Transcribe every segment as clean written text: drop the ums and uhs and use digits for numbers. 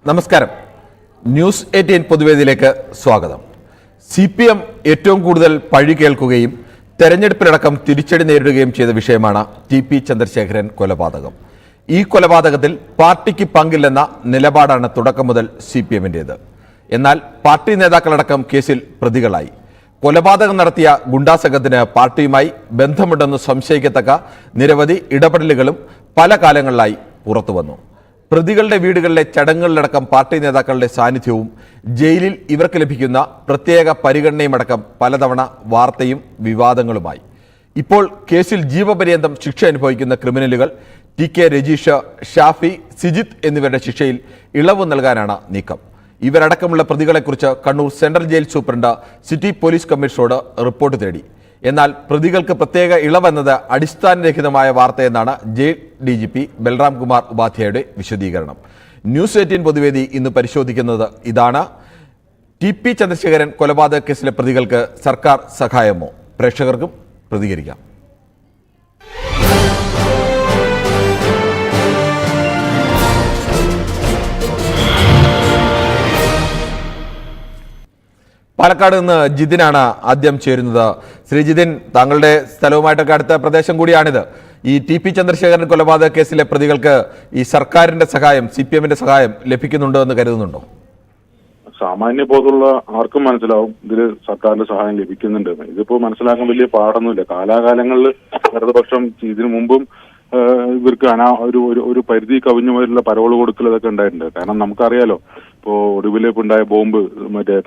നമസ്കാരം. ന്യൂസ് 18 പൊതുവേദിയിലേക്ക് സ്വാഗതം. CPM ഏറ്റവും കൂടുതൽ പഴി കേൾക്കുകയും തെരഞ്ഞെടുപ്പിലടക്കം തിരിച്ചടി നേരിടുകയും ചെയ്ത വിഷയമാണ് TP ചന്ദ്രശേഖരൻ കൊലപാതകം. ഈ കൊലപാതകത്തിൽ പാർട്ടിക്ക് പങ്കില്ലെന്ന നിലപാടാണ് തുടക്കം മുതൽ CPM-ന്റേത്. എന്നാൽ പാർട്ടി നേതാക്കളടക്കം കേസിൽ പ്രതികളായി. കൊലപാതകം നടത്തിയ ഗുണ്ടാസംഘത്തിന് പാർട്ടിയുമായി ബന്ധമുണ്ടെന്ന് സംശയിക്കത്തക്ക നിരവധി ഇടപെടലുകളും പല കാലങ്ങളിലായി പുറത്തുവന്നു. പ്രതികളുടെ വീടുകളിലെ ചടങ്ങുകളിലടക്കം പാർട്ടി നേതാക്കളുടെ സാന്നിധ്യവും ജയിലിൽ ഇവർക്ക് ലഭിക്കുന്ന പ്രത്യേക പരിഗണനയുമടക്കം പലതവണ വാർത്തയും വിവാദങ്ങളുമായി. ഇപ്പോൾ കേസിൽ ജീവപര്യന്തം ശിക്ഷ അനുഭവിക്കുന്ന ക്രിമിനലുകൾ TK രജീഷ്, ഷാഫി, സിജിത്ത് എന്നിവരുടെ ശിക്ഷയിൽ ഇളവ് നൽകാനാണ് നീക്കം. ഇവരടക്കമുള്ള പ്രതികളെക്കുറിച്ച് Kannur central jail superintendent city police കമ്മീഷണറോട് റിപ്പോർട്ട് തേടി. എന്നാൽ പ്രതികൾക്ക് പ്രത്യേക ഇളവെന്നത് അടിസ്ഥാനരഹിതമായ വാർത്തയെന്നാണ് ജയിൽ DGP ബൽറാം കുമാർ ഉപാധ്യായയുടെ വിശദീകരണം. ന്യൂസ് 18 പൊതുവേദി ഇന്ന് പരിശോധിക്കുന്നത് ഇതാണ്: TP ചന്ദ്രശേഖരൻ കൊലപാതക കേസിലെ പ്രതികൾക്ക് സർക്കാർ സഹായമോ? പ്രേക്ഷകർക്കും പ്രതികരിക്കാം. പാലക്കാട് നിന്ന് ജിതിനാണ് ആദ്യം ചേരുന്നത്. ശ്രീ ജിതിൻ, താങ്കളുടെ സ്ഥലവുമായിട്ടൊക്കെ അടുത്ത പ്രദേശം കൂടിയാണിത്. ഈ TP ചന്ദ്രശേഖരൻ കൊലപാതക കേസിലെ പ്രതികൾക്ക് ഈ സർക്കാരിന്റെ സഹായം, CPM-ന്റെ സഹായം ലഭിക്കുന്നുണ്ടോ എന്ന് കരുതുന്നുണ്ടോ? സാമാന്യ ബോധമുള്ള ആർക്കും മനസ്സിലാവും ഇതിൽ സർക്കാരിന്റെ സഹായം ലഭിക്കുന്നുണ്ട്. ഇതിപ്പോ മനസ്സിലാക്കാൻ വലിയ പാടൊന്നുമില്ല. കാലാകാലങ്ങളിൽ ഇടതുപക്ഷം ഇതിനു മുമ്പും ഇവർക്ക് ഒരു പരിധി കവിഞ്ഞു പോലുള്ള പരോള് കൊടുക്കൽ ഇതൊക്കെ ഉണ്ടായിട്ടുണ്ട്. കാരണം നമുക്കറിയാലോ, ഇപ്പോ ഒടുവിലേക്ക് ഉണ്ടായ ബോംബ്,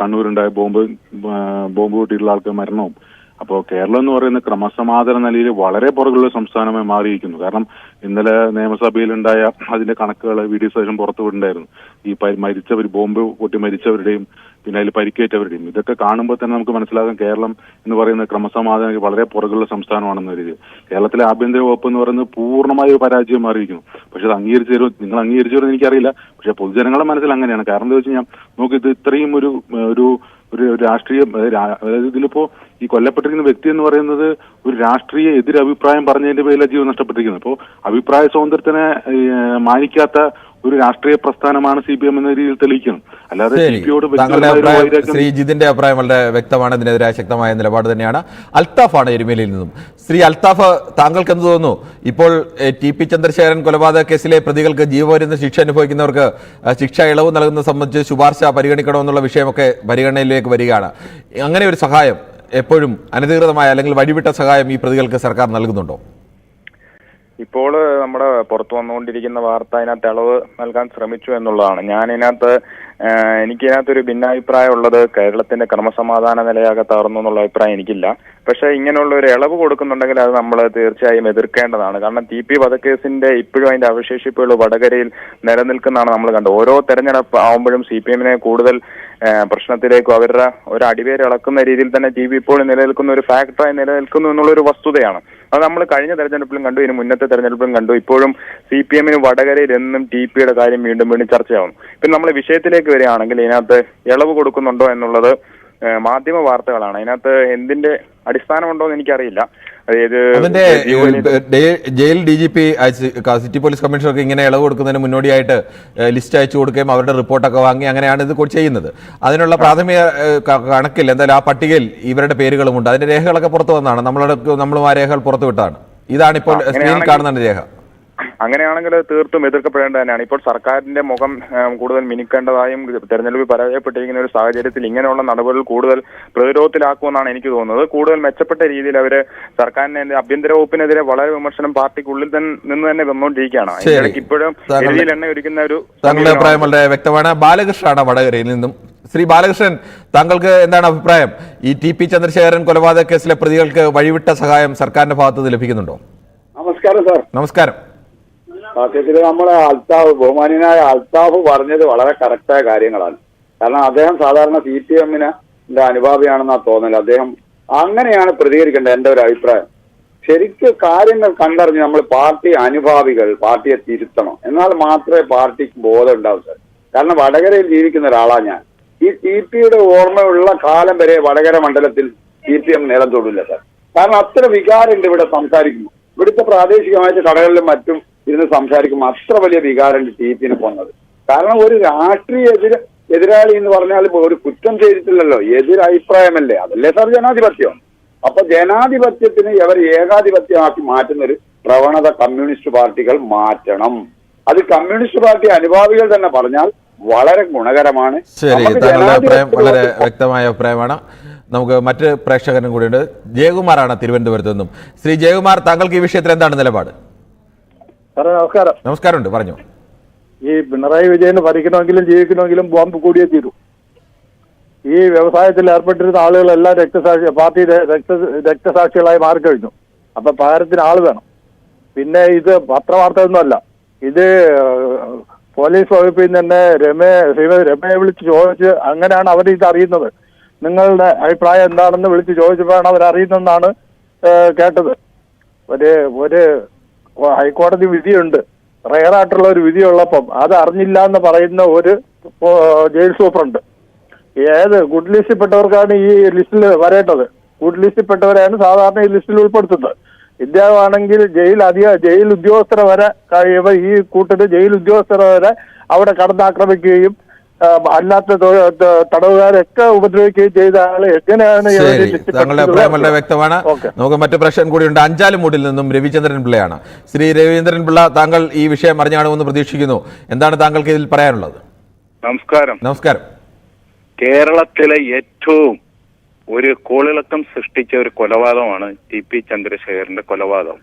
കണ്ണൂരുണ്ടായ ബോംബ് കൂട്ടിയിട്ടുള്ള ആൾക്ക് മരണവും. അപ്പോൾ കേരളം എന്ന് പറയുന്ന ക്രമസമാധാന നിലയിൽ വളരെ പുറകുള്ള സംസ്ഥാനമായി മാറിയിരിക്കുന്നു. കാരണം ഇന്നലെ നിയമസഭയിലുണ്ടായ അതിന്റെ കണക്കുകൾ VD സതീശൻ പുറത്തുവിട്ടുണ്ടായിരുന്നു. ഈ ബോംബ് പൊട്ടി മരിച്ചവരുടെയും പിന്നെ അതിൽ പരിക്കേറ്റവരുടെയും ഇതൊക്കെ കാണുമ്പോൾ തന്നെ നമുക്ക് മനസ്സിലാകാം കേരളം എന്ന് പറയുന്ന ക്രമസമാധാനം വളരെ പുറകുള്ള സംസ്ഥാനമാണെന്ന രീതിയിൽ. കേരളത്തിലെ ആഭ്യന്തര വകുപ്പ് എന്ന് പറയുന്നത് പൂർണ്ണമായ ഒരു പരാജയം മാറിയിരിക്കുന്നു. പക്ഷെ അത് നിങ്ങൾ അംഗീകരിച്ചു തരുമെന്ന് എനിക്കറിയില്ല. പക്ഷെ പൊതുജനങ്ങളുടെ മനസ്സിൽ അങ്ങനെയാണ്. കാരണം എന്താ വെച്ച് കഴിഞ്ഞാൽ നമുക്കിത് ഇത്രയും ഒരു രാഷ്ട്രീയ, അതായത് ഇതിലിപ്പോ ഈ കൊല്ലപ്പെട്ടിരിക്കുന്ന വ്യക്തി എന്ന് പറയുന്നത് ഒരു രാഷ്ട്രീയ എതിരഭിപ്രായം പറഞ്ഞതിന്റെ പേരിൽ ജീവൻ നഷ്ടപ്പെട്ടിരിക്കുന്നത്. അപ്പോൾ അഭിപ്രായ സ്വാതന്ത്ര്യത്തിനെ മാനിക്കാത്ത ഒരു രാഷ്ട്രീയ പ്രസ്ഥാനമാണ് CPM എന്ന രീതിയിൽ തെളിയിക്കണം. അല്ലാതെ ശ്രീ ജിതിന്റെ അഭിപ്രായം വളരെ വ്യക്തമാണ്. ഇതിനെതിരായ ശക്തമായ നിലപാട് തന്നെയാണ്. അൽത്താഫാണ് എരുമേലിയിൽ നിന്നും. ശ്രീ അൽത്താഫ്, താങ്കൾക്ക് എന്ത് തോന്നുന്നു? ഇപ്പോൾ TP ചന്ദ്രശേഖരൻ കൊലപാതക കേസിലെ പ്രതികൾക്ക് ജീവപര്യന്ത ശിക്ഷ അനുഭവിക്കുന്നവർക്ക് ശിക്ഷ ഇളവ് നൽകുന്നത് സംബന്ധിച്ച് ശുപാർശ പരിഗണിക്കണമെന്നുള്ള വിഷയമൊക്കെ പരിഗണനയിലേക്ക് വരികയാണ്. അങ്ങനെ ഒരു സഹായം എപ്പോഴും അനധികൃതമായ അല്ലെങ്കിൽ വഴിവിട്ട സഹായം ഈ പ്രതികൾക്ക് സർക്കാർ നൽകുന്നുണ്ടോ? ഇപ്പോൾ നമ്മുടെ പുറത്തു വന്നുകൊണ്ടിരിക്കുന്ന വാർത്ത അതിനകത്ത് ഇളവ് നൽകാൻ ശ്രമിച്ചു എന്നുള്ളതാണ്. എനിക്കിതിനകത്തൊരു ഭിന്നാഭിപ്രായം ഉള്ളത്, കേരളത്തിന്റെ ക്രമസമാധാന നിലയാകെ തകർന്നു എന്നുള്ള അഭിപ്രായം എനിക്കില്ല. പക്ഷെ ഇങ്ങനെയുള്ള ഒരു ഇളവ് കൊടുക്കുന്നുണ്ടെങ്കിൽ അത് നമ്മൾ തീർച്ചയായും എതിർക്കേണ്ടതാണ്. കാരണം TP വധക്കേസിന്റെ ഇപ്പോഴും അതിന്റെ അവശേഷിപ്പുകൾ വടകരയിൽ നിലനിൽക്കുന്നതാണ് നമ്മൾ കണ്ടത്. ഓരോ തെരഞ്ഞെടുപ്പ് ആവുമ്പോഴും CPM-നെ കൂടുതൽ പ്രശ്നത്തിലേക്കും അവരുടെ ഒരു അടിവേര് ഇളക്കുന്ന രീതിയിൽ തന്നെ TP ഇപ്പോൾ നിലനിൽക്കുന്ന ഒരു ഫാക്ടറായി നിലനിൽക്കുന്നു എന്നുള്ളൊരു വസ്തുതയാണ്. അത് നമ്മൾ കഴിഞ്ഞ തെരഞ്ഞെടുപ്പിലും കണ്ടു, ഇതിന് മുന്നത്തെ തെരഞ്ഞെടുപ്പിലും കണ്ടു. ഇപ്പോഴും CPM-ന് വടകരയിൽ എന്നും TP-യുടെ കാര്യം വീണ്ടും ചർച്ചയാവും. ഇപ്പം നമ്മൾ വിഷയത്തിലേക്ക് വരികയാണെങ്കിൽ ഇതിനകത്ത് ഇളവ് കൊടുക്കുന്നുണ്ടോ എന്നുള്ളത് മാധ്യമ വാർത്തകളാണ്. അതിനകത്ത് എന്തിന്റെ അടിസ്ഥാനമുണ്ടോ എന്ന് എനിക്കറിയില്ല. അതിന്റെ ജയിൽ DGP സിറ്റി പോലീസ് കമ്മീഷണർക്ക് ഇങ്ങനെ ഇളവ് കൊടുക്കുന്നതിന് മുന്നോടിയായിട്ട് ലിസ്റ്റ് അയച്ചു കൊടുക്കുകയും അവരുടെ റിപ്പോർട്ടൊക്കെ വാങ്ങി അങ്ങനെയാണ് ഇത് ചെയ്യുന്നത്. അതിനുള്ള പ്രാഥമിക കണക്കിൽ എന്തായാലും ആ പട്ടികയിൽ ഇവരുടെ പേരുകളുമുണ്ട്. അതിന്റെ രേഖകളൊക്കെ പുറത്തു വന്നതാണ്. നമ്മളും ആ രേഖകൾ പുറത്തുവിട്ടാണ്. ഇതാണ് ഇപ്പോൾ സ്ക്രീനിൽ കാണുന്ന രേഖ. അങ്ങനെയാണെങ്കിൽ തീർത്തും എതിർക്കപ്പെടേണ്ട തന്നെയാണ്. ഇപ്പോൾ സർക്കാരിന്റെ മുഖം കൂടുതൽ മിനുക്കേണ്ടതായും തെരഞ്ഞെടുപ്പിൽ പരാജയപ്പെട്ടിരിക്കുന്ന ഒരു സാഹചര്യത്തിൽ ഇങ്ങനെയുള്ള നടപടികൾ കൂടുതൽ പ്രതിരോധത്തിലാക്കുമെന്നാണ് എനിക്ക് തോന്നുന്നത്. കൂടുതൽ മെച്ചപ്പെട്ട രീതിയിൽ അവര് സർക്കാരിന്റെ ആഭ്യന്തര വകുപ്പിനെതിരെ വളരെ വിമർശനം പാർട്ടിക്കുള്ളിൽ നിന്ന് തന്നെ വന്നുകൊണ്ടിരിക്കുകയാണ്. അതിനിടയ്ക്ക് ഇപ്പോഴും എരിയിൽ എണ്ണ ഒരുക്കുന്ന ഒരു താങ്കളുടെ അഭിപ്രായം വളരെ വ്യക്തമാണ്. ബാലകൃഷ്ണനാണ് വടകരയിൽ നിന്നും. ശ്രീ ബാലകൃഷ്ണൻ, താങ്കൾക്ക് എന്താണ് അഭിപ്രായം? ഈ TP ചന്ദ്രശേഖരൻ കൊലപാതക കേസിലെ പ്രതികൾക്ക് വഴിവിട്ട സഹായം സർക്കാരിന്റെ ഭാഗത്ത് ലഭിക്കുന്നുണ്ടോ? നമസ്കാരം സാർ. നമസ്കാരം. സത്യത്തിൽ നമ്മളെ ബഹുമാന്യനായ അൽത്താഫ് പറഞ്ഞത് വളരെ കറക്റ്റായ കാര്യങ്ങളാണ്. കാരണം അദ്ദേഹം സാധാരണ CPM-ന്റെ അനുഭാവിയാണെന്നാ തോന്നല്. അദ്ദേഹം അങ്ങനെയാണ് പ്രതികരിക്കേണ്ടത്. എന്റെ ഒരു അഭിപ്രായം, ശരിക്കും കാര്യങ്ങൾ കണ്ടറിഞ്ഞ് നമ്മൾ പാർട്ടി അനുഭാവികൾ പാർട്ടിയെ തിരുത്തണം. എന്നാൽ മാത്രമേ പാർട്ടിക്ക് ബോധം ഉണ്ടാവൂ സാർ. കാരണം വടകരയിൽ ജീവിക്കുന്ന ഒരാളാണ് ഞാൻ. ഈ TP-യുടെ ഓർമ്മയുള്ള കാലം വരെ വടകര മണ്ഡലത്തിൽ CPM നിലം തൊടില്ല സാർ. കാരണം അത്ര വികാരമുണ്ട് ഇവിടെ സംസാരിക്കുമ്പോൾ. ഇവിടുത്തെ പ്രാദേശികമായിട്ട് കടകളിലും മറ്റും ഇരുന്ന് സംസാരിക്കുമ്പോൾ അത്ര വലിയ വികാരമുണ്ട് TP-നെ പോകുന്നത്. കാരണം ഒരു രാഷ്ട്രീയ എതിരാളി എന്ന് പറഞ്ഞാൽ ഒരു കുറ്റം ചെയ്തിട്ടില്ലല്ലോ, എതിരഭിപ്രായമല്ലേ, അതല്ലേ സാർ ജനാധിപത്യം. അപ്പൊ ജനാധിപത്യത്തിന് ഇവർ ഏകാധിപത്യമാക്കി മാറ്റുന്ന ഒരു പ്രവണത കമ്മ്യൂണിസ്റ്റ് പാർട്ടികൾ മാറ്റണം. അത് കമ്മ്യൂണിസ്റ്റ് പാർട്ടി അനുഭാവികൾ തന്നെ പറഞ്ഞാൽ വളരെ ഗുണകരമാണ്. ശരി, താങ്കളുടെ അഭിപ്രായം വളരെ വ്യക്തമായ അഭിപ്രായമാണ്. നമുക്ക് മറ്റ് പ്രേക്ഷകനും കൂടിയുണ്ട്. ജയകുമാറാണ് തിരുവനന്തപുരത്ത് നിന്നും. ശ്രീ ജയകുമാർ, താങ്കൾക്ക് ഈ വിഷയത്തിൽ എന്താണ് നിലപാട്? സാറേ നമസ്കാരം. നമസ്കാരമുണ്ട്, പറഞ്ഞു. ഈ പിണറായി വിജയന് ഭരിക്കണമെങ്കിലും ജീവിക്കണമെങ്കിലും ബോംബ് കൂടിയേ തീരൂ. ഈ വ്യവസായത്തിൽ ഏർപ്പെട്ടിരുന്ന ആളുകളെല്ലാം പാർട്ടി രക്തസാക്ഷികളായി മാറിക്കഴിഞ്ഞു. അപ്പൊ പകരത്തിന് ആള് വേണം. പിന്നെ ഇത് പത്രവാർത്തയൊന്നുമല്ല, ഇത് പോലീസ് വകുപ്പിൽ നിന്ന് തന്നെ ശ്രീമതി രമയെ വിളിച്ച് ചോദിച്ച് അങ്ങനെയാണ് അവർ ഇത് അറിയുന്നത്. നിങ്ങളുടെ അഭിപ്രായം എന്താണെന്ന് വിളിച്ച് ചോദിച്ചപ്പോഴാണ് അവർ അറിയുന്നതെന്നാണ് കേട്ടത്. ഒരു ഹൈക്കോടതി വിധിയുണ്ട്, റയറായിട്ടുള്ള ഒരു വിധിയുള്ളപ്പം അത് അറിഞ്ഞില്ല എന്ന് പറയുന്ന ഒരു ജയിൽ സൂപ്രണ്ട്. ഗുഡ് ലിസ്റ്റിൽപ്പെട്ടവർക്കാണ് ഈ ലിസ്റ്റിൽ വരേണ്ടത്. ഗുഡ് ലിസ്റ്റിൽപ്പെട്ടവരെയാണ് സാധാരണ ഈ ലിസ്റ്റിൽ ഉൾപ്പെടുത്തുന്നത്. ഇദ്ദേഹമാണെങ്കിൽ ജയിൽ ഉദ്യോഗസ്ഥരെ വരെ ഈ കൂട്ടര് ജയിൽ ഉദ്യോഗസ്ഥരെ വരെ അവിടെ കടന്നാക്രമിക്കുകയും അല്ലാത്ത തടവുകാരൊക്കെ ഉപദ്രവിക്കുകയും ചെയ്ത ആള് എങ്ങനെയാണ്? താങ്കളുടെ അഭിപ്രായം വളരെ വ്യക്തമാണ്. നമുക്ക് മറ്റു പ്രശ്നം കൂടിയുണ്ട്. അഞ്ചാലുമൂട്ടിൽ നിന്നും രവിചന്ദ്രൻ പിള്ളയാണ്. ശ്രീ രവീന്ദ്രൻ പിള്ള, താങ്കൾ ഈ വിഷയം അറിഞ്ഞാണെന്ന് പ്രതീക്ഷിക്കുന്നു. എന്താണ് താങ്കൾക്ക് ഇതിൽ പറയാനുള്ളത്? നമസ്കാരം. നമസ്കാരം. കേരളത്തിലെ ഏറ്റവും ഒരു കോളിളക്കം സൃഷ്ടിച്ച ഒരു കൊലപാതകമാണ് ടി.പി. ചന്ദ്രശേഖരന്റെ കൊലപാതകം.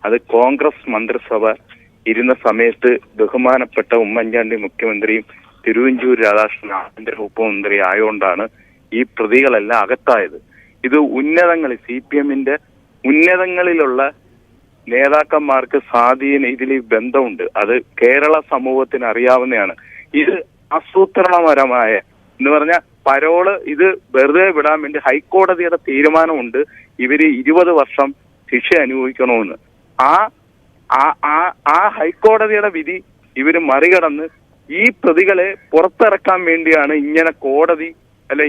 അത് കോൺഗ്രസ് മന്ത്രിസഭ ഇരുന്ന സമയത്ത് ബഹുമാനപ്പെട്ട ഉമ്മൻചാണ്ടി മുഖ്യമന്ത്രിയും തിരുവഞ്ചൂർ രാധാകൃഷ്ണൻ ആഭ്യന്തര ഉപമന്ത്രി ആയതുകൊണ്ടാണ് ഈ പ്രതികളെല്ലാം അകത്തായത്. ഇത് ഉന്നതങ്ങളിൽ CPM-ന്റെ ഉന്നതങ്ങളിലുള്ള നേതാക്കന്മാർക്ക് ഇതിൽ ബന്ധമുണ്ട്. അത് കേരള സമൂഹത്തിന് അറിയാവുന്നതാണ്. ഇത് ആസൂത്രണപരമായ എന്ന് പറഞ്ഞാൽ പരോള് ഇത് വെറുതെ വിടാൻ വേണ്ടി ഹൈക്കോടതിയുടെ തീരുമാനമുണ്ട്. ഇവര് 20 വർഷം ശിക്ഷ അനുഭവിക്കണമെന്ന്. ആ ഹൈക്കോടതിയുടെ വിധി ഇവര് മറികടന്ന് ഈ പ്രതികളെ പുറത്തിറക്കാൻ വേണ്ടിയാണ്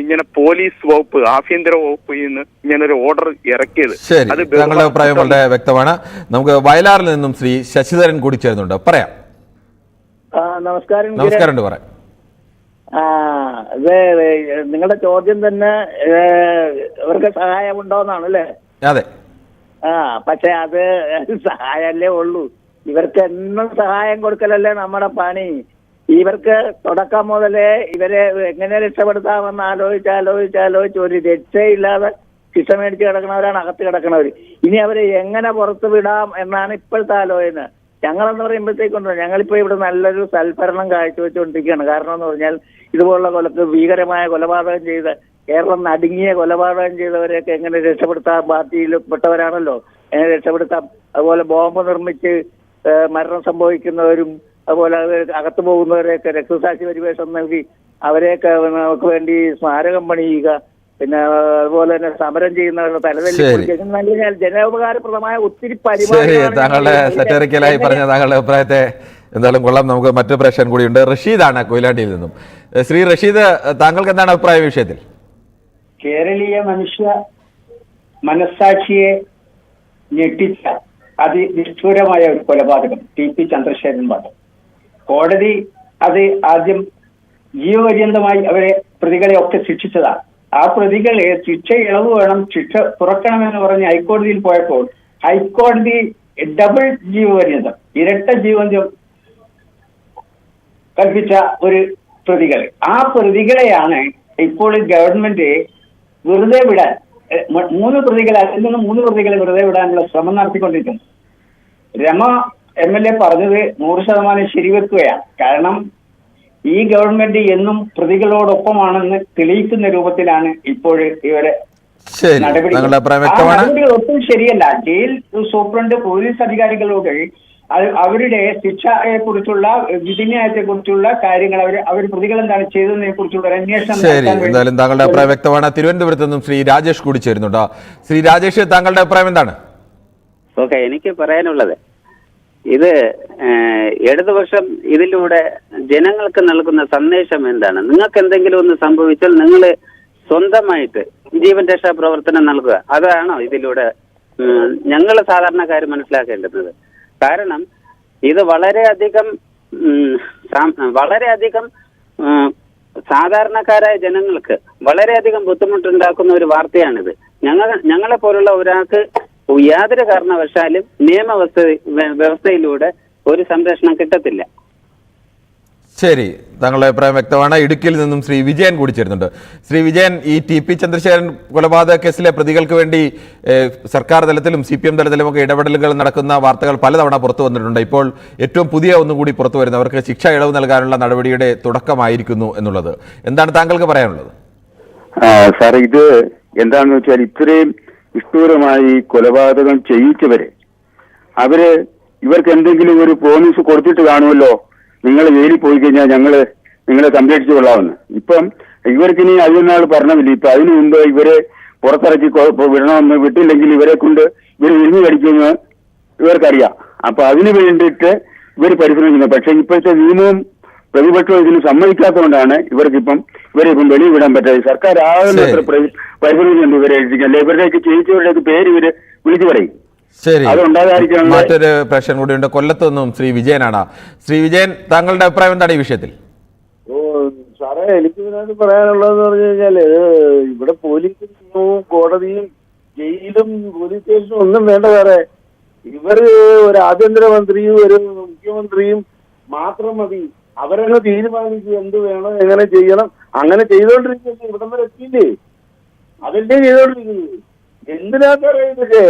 ഇങ്ങനെ പോലീസ് വകുപ്പ്, ആഭ്യന്തര വകുപ്പിൽ നിന്ന് ഇങ്ങനെ ഒരു ഓർഡർ ഇറക്കിയത്. അത് താങ്കളുടെ അഭിപ്രായം വളരെ വ്യക്തമാണ്. നമുക്ക് വയലാറിൽ നിന്നും ശ്രീ ശശിധരൻ കൂടി ചേരുന്നുണ്ട്. പറയാം. നമസ്കാരം. നമസ്കാരം. പറയാം. നിങ്ങളുടെ ചോദ്യം തന്നെ ഇവർക്ക് സഹായമുണ്ടോന്നാണ് അല്ലേ? അതെ. പക്ഷെ അത് സഹായമല്ലേ ഉള്ളൂ. ഇവർക്ക് എന്നും സഹായം കൊടുക്കലല്ലേ നമ്മുടെ പണി. ഇവർക്ക് തുടക്കം മുതലേ ഇവരെ എങ്ങനെ രക്ഷപ്പെടുത്താമെന്ന് ആലോചിച്ച് ഒരു രക്ഷയില്ലാതെ ശിക്ഷ മേടിച്ച് കിടക്കുന്നവരാണ് അകത്ത് കിടക്കുന്നവർ. ഇനി അവരെ എങ്ങനെ പുറത്തു വിടാം എന്നാണ് ഇപ്പോഴത്തെ ആലോചന. ഞങ്ങളെന്ന് പറയുമ്പോഴത്തേക്കുണ്ടോ, ഞങ്ങളിപ്പോ ഇവിടെ നല്ലൊരു സൽഭരണം കാഴ്ചവെച്ചുകൊണ്ടിരിക്കുകയാണ്. കാരണം എന്ന് പറഞ്ഞാൽ ഇതുപോലുള്ള ഭീകരമായ കൊലപാതകം ചെയ്ത് കേരളം നടുങ്ങിയ കൊലപാതകം ചെയ്തവരെയൊക്കെ എങ്ങനെ രക്ഷപ്പെടുത്താം, പാർട്ടിയിൽ പെട്ടവരാണല്ലോ, എങ്ങനെ രക്ഷപ്പെടുത്താം. അതുപോലെ ബോംബ് നിർമ്മിച്ച് മരണം സംഭവിക്കുന്നവരും അതുപോലെ അകത്തു പോകുന്നവരെയൊക്കെ രക്തസാക്ഷി പരിവേഷം നൽകി അവരെയൊക്കെ നമുക്ക് വേണ്ടി സ്മാരകം പണിയുക. പിന്നെ അതുപോലെ തന്നെ സമരം ചെയ്യുന്നവരുടെ തലതല്ലി നല്ല ജനോപകാരപ്രദമായ ഒത്തിരി പരിപാടികൾ. താങ്കളുടെ സറ്ററിക്കലായി പറഞ്ഞ താങ്കളുടെ അഭിപ്രായത്തെ എന്തായാലും കൊള്ളാം. നമുക്ക് മറ്റു പ്രശ്നം കൂടിയുണ്ട്. റഷീദാണ് കൊയിലാണ്ടിയിൽ നിന്നും. ശ്രീ റഷീദ്, താങ്കൾക്ക് എന്താണ് അഭിപ്രായ വിഷയത്തിൽ? കേരളീയ മനുഷ്യ മനസ്സാക്ഷിയെ ഞെട്ടിച്ച അതിനിഷ്ഠൂരമായ ഒരു കൊലപാതകം ടി.പി. ചന്ദ്രശേഖരൻ വധം. കോടതി അത് ആദ്യം ജീവപര്യന്തമായി അവരെ പ്രതികളെ ഒക്കെ ശിക്ഷിച്ചതാണ്. ആ പ്രതികളെ ശിക്ഷ ഇളവ് വേണം, ശിക്ഷ തുറക്കണമെന്ന് പറഞ്ഞ് ഹൈക്കോടതിയിൽ പോയപ്പോൾ ഹൈക്കോടതി ഡബിൾ ജീവപര്യന്തം, ഇരട്ട ജീവപര്യന്തം കൽപ്പിച്ച ഒരു പ്രതികളെ, ആ പ്രതികളെയാണ് ഇപ്പോൾ ഗവൺമെന്റ് വെറുതെ വിടാൻ 3 പ്രതികളെ, അതിൽ നിന്ന് 3 പ്രതികളെ വെറുതെ വിടാനുള്ള ശ്രമം നടത്തിക്കൊണ്ടിരിക്കുന്നു. രമ MLA പറഞ്ഞത് 100% ശരിവെക്കുകയാണ്. കാരണം ഈ ഗവൺമെന്റ് എന്നും പ്രതികളോടൊപ്പമാണെന്ന് തെളിയിക്കുന്ന രൂപത്തിലാണ് ഇപ്പോൾ ഇവരെ നടപടികൾ. ഒട്ടും ശരിയല്ല. ജയിൽ സൂപ്രണ്ട് പോലീസ് അധികാരികളോട് അവരുടെ ശിക്ഷയെ കുറിച്ചുള്ള വിധിന്യായത്തെ കുറിച്ചുള്ള കാര്യങ്ങൾ അവർ പ്രതികൾ എന്താണ് ചെയ്തതിനെ കുറിച്ചുള്ള ഒരു അന്വേഷണം. ശരി, എന്തായാലും താങ്കളുടെ അഭിപ്രായം വ്യക്തമാണ്. തിരുവനന്തപുരത്ത് നിന്നും ശ്രീ രാജേഷ് കൂടി ചേരുന്നുണ്ടോ? ശ്രീ രാജേഷ്, താങ്കളുടെ അഭിപ്രായം എന്താണ്? ഓക്കെ, എനിക്ക് പറയാനുള്ളത് ഇത് ഇടതുപക്ഷം ഇതിലൂടെ ജനങ്ങൾക്ക് നൽകുന്ന സന്ദേശം എന്താണ്? നിങ്ങൾക്ക് എന്തെങ്കിലും ഒന്ന് സംഭവിച്ചാൽ നിങ്ങൾ സ്വന്തമായിട്ട് ജീവൻ രക്ഷാ പ്രവർത്തനം നൽകുക, അതാണോ ഇതിലൂടെ ഞങ്ങൾ സാധാരണക്കാർ മനസ്സിലാക്കേണ്ടുന്നത്? കാരണം ഇത് വളരെയധികം വളരെയധികം സാധാരണക്കാരായ ജനങ്ങൾക്ക് വളരെയധികം ബുദ്ധിമുട്ടുണ്ടാക്കുന്ന ഒരു വാർത്തയാണിത്. ഞങ്ങളെ പോലുള്ള ഒരാൾക്ക് യാതൊരു കാരണവശാലും വ്യവസ്ഥയിലൂടെ ഒരു സംരക്ഷണം കിട്ടത്തില്ല. ശരി, താങ്കളുടെ അഭിപ്രായം വ്യക്തമാണ്. ഇടുക്കിയിൽ നിന്നും ശ്രീ വിജയൻ കൂടി ചേരുന്നുണ്ട്. ശ്രീ വിജയൻ, ഈ TP ചന്ദ്രശേഖരൻ കൊലപാതക കേസിലെ പ്രതികൾക്ക് വേണ്ടി സർക്കാർ തലത്തിലും CPM തലത്തിലും ഒക്കെ ഇടപെടലുകൾ നടക്കുന്ന വാർത്തകൾ പലതവണ പുറത്തു വന്നിട്ടുണ്ട്. ഇപ്പോൾ ഏറ്റവും പുതിയ ഒന്നുകൂടി പുറത്തു വരുന്നത് അവർക്ക് ശിക്ഷ ഇളവ് നൽകാനുള്ള നടപടിയുടെ തുടക്കമായിരിക്കുന്നു എന്നുള്ളത്. എന്താണ് താങ്കൾക്ക് പറയാനുള്ളത്? സാർ, ഇത് എന്താണെന്ന് വെച്ചാൽ ഇത്രയും നിഷ്ഠൂരമായി കൊലപാതകം ചെയ്യിച്ചവരെ ഇവർക്ക് എന്തെങ്കിലും ഒരു പ്രോമിസ് കൊടുത്തിട്ട് കാണുമല്ലോ, നിങ്ങൾ ജയിലിൽ പോയി കഴിഞ്ഞാൽ ഞങ്ങള് നിങ്ങളെ സംരക്ഷിച്ചു കൊള്ളാമെന്ന്. ഇപ്പം ഇവർക്കിനി അതിനാൾ പറഞ്ഞില്ല. ഇപ്പൊ അതിനു മുമ്പ് ഇവരെ പുറത്തിറക്കി വിടണമെന്ന്, വിട്ടില്ലെങ്കിൽ ഇവരെ കൊണ്ട് ഇവർ വിരിഞ്ഞു കടിക്കുമെന്ന് ഇവർക്കറിയാം. അപ്പൊ അതിനു വേണ്ടിയിട്ട് ഇവർ പരിശ്രമിക്കുന്നത്. പക്ഷെ ഇപ്പോഴത്തെ നിയമവും പ്രതിപക്ഷവും ഇതിന് സമ്മതിക്കാത്തതുകൊണ്ടാണ് ഇവരെ ഇപ്പം വെളിയിൽ വിടാൻ പറ്റാതെ. സർക്കാർ ആകുന്നത്ര പരിശ്രമിക്കുന്നുണ്ട് ഇവരെ രക്ഷിക്കാൻ. ഇവരുടെയൊക്കെ ചെയ്യിച്ചവരുടെയൊക്കെ പേര് ഇവര് വിളിച്ചു പറയും. ശരി, മറ്റൊരു പ്രശ്നം കൂടിയുണ്ട്. കൊല്ലത്ത് നിന്നും ശ്രീ വിജയനാണ്. ശ്രീ വിജയൻ, താങ്കളുടെ അഭിപ്രായം എന്താണ് ഈ വിഷയത്തിൽ? സാറേ, എനിക്ക് ഇതിനകത്ത് പറയാനുള്ളതെന്ന് പറഞ്ഞു കഴിഞ്ഞാല് ഇവിടെ പോലീസും കോടതിയും ജയിലും പോലീസ് സ്റ്റേഷനും ഒന്നും വേണ്ട സാറേ. ഇവര് ഒരു ആഭ്യന്തരമന്ത്രിയും ഒരു മുഖ്യമന്ത്രിയും മാത്രം മതി. അവരങ്ങ് തീരുമാനിക്കും എന്ത് വേണം, എങ്ങനെ ചെയ്യണം. അങ്ങനെ ചെയ്തോണ്ടിരിക്കുന്നത് ഇവിടം വരെ എത്തിയില്ലേ? അതല്ലേ ചെയ്തോണ്ടിരിക്കുന്നത്. എന്തിനാ സാറേ ഇതൊക്കെ?